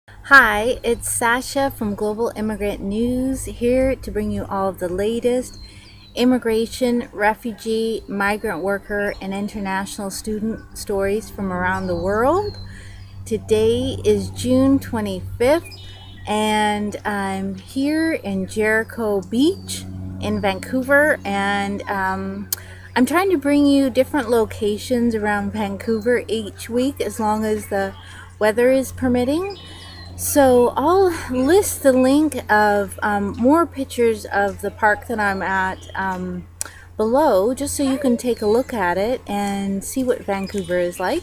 Hi, it's Sasha from Global Immigrant News here to bring you all of the latest immigration, refugee, migrant worker, and international student stories from around the world. Today is June 25th, and I'm here in Jericho Beach in Vancouver, and I'm trying to bring you different locations around Vancouver each week as long as the weather is permitting. So I'll list the link of more pictures of the park that I'm at below, just so you can take a look at it and see what Vancouver is like.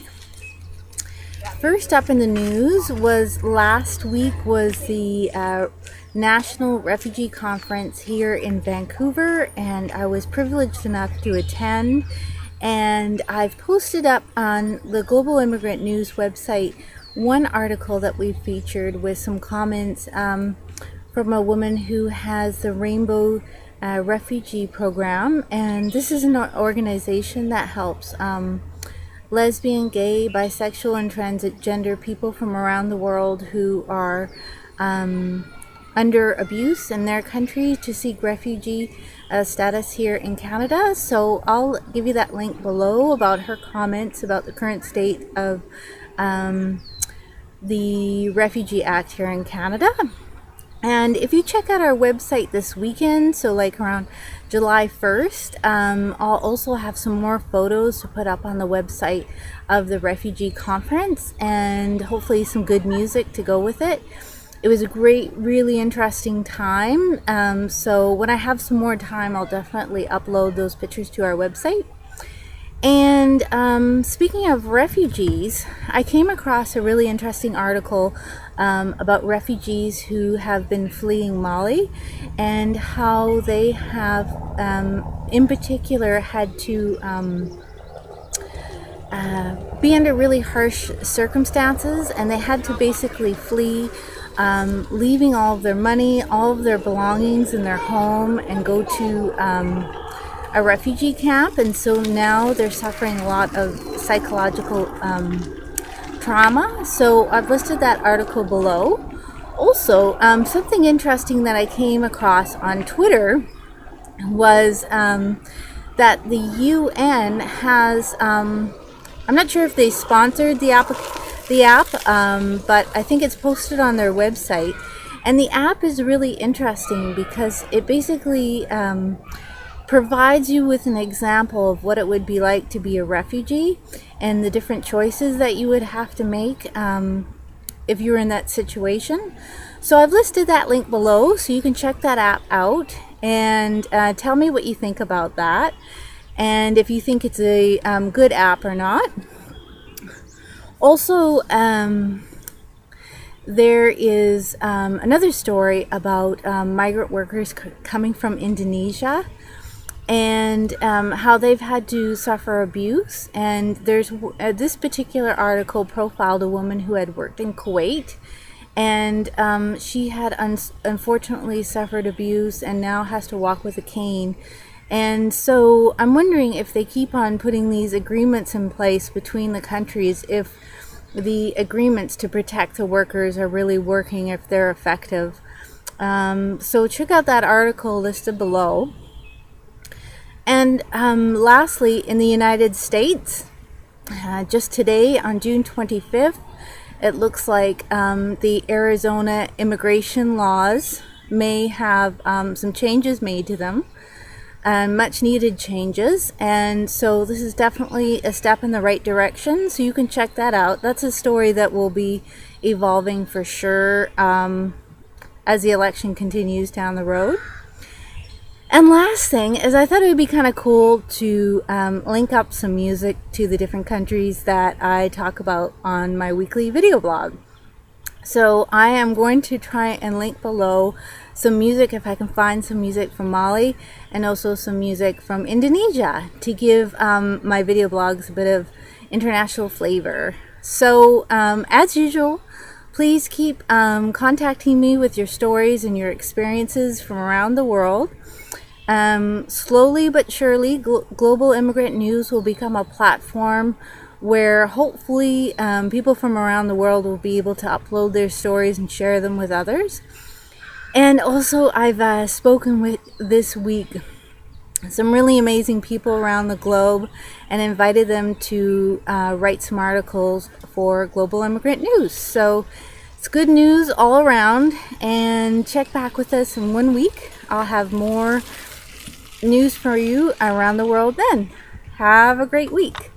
First up in the news was last week was the National Refugee Conference here in Vancouver, and I was privileged enough to attend. And I've posted up on the Global Immigrant News website one article that we featured with some comments from a woman who has the Rainbow Refugee Program, and this is an organization that helps lesbian, gay, bisexual, and transgender people from around the world who are under abuse in their country to seek refugee status here in Canada. So I'll give you that link below about her comments about the current state of the Refugee Act here in Canada. And if you check out our website this weekend, so like around July 1st, I'll also have some more photos to put up on the website of the refugee conference and hopefully some good music to go with it. It was a great, really interesting time. So when I have some more time, I'll definitely upload those pictures to our website. And speaking of refugees, I came across a really interesting article about refugees who have been fleeing Mali and how they have, in particular, had to be under really harsh circumstances, and they had to basically flee, leaving all of their money, all of their belongings in their home, and go to a refugee camp. And so now they're suffering a lot of psychological trauma. So I've listed that article below. Also, something interesting that I came across on Twitter was that the UN has, I'm not sure if they sponsored the app, but I think it's posted on their website. And the app is really interesting because it basically provides you with an example of what it would be like to be a refugee and the different choices that you would have to make if you were in that situation. So I've listed that link below so you can check that app out and tell me what you think about that and if you think it's a good app or not. Also, there is another story about migrant workers coming from Indonesia and how they've had to suffer abuse. And there's this particular article profiled a woman who had worked in Kuwait, and she had unfortunately suffered abuse and now has to walk with a cane. And so I'm wondering if they keep on putting these agreements in place between the countries, if the agreements to protect the workers are really working, if they're effective. So check out that article listed below. And lastly, in the United States, just today on June 25th, it looks like the Arizona immigration laws may have some changes made to them, much needed changes. And so this is definitely a step in the right direction. So you can check that out. That's a story that will be evolving for sure as the election continues down the road. And last thing is, I thought it would be kind of cool to link up some music to the different countries that I talk about on my weekly video blog. So I am going to try and link below some music, if I can find some music from Mali, and also some music from Indonesia to give my video blogs a bit of international flavor. So as usual, please keep contacting me with your stories and your experiences from around the world. Slowly but surely, Global Immigrant News will become a platform where hopefully people from around the world will be able to upload their stories and share them with others. And also, I've spoken with this week some really amazing people around the globe and invited them to write some articles for Global Immigrant News. So it's good news all around, and check back with us in 1 week. I'll have more news for you around the world then. Have a great week.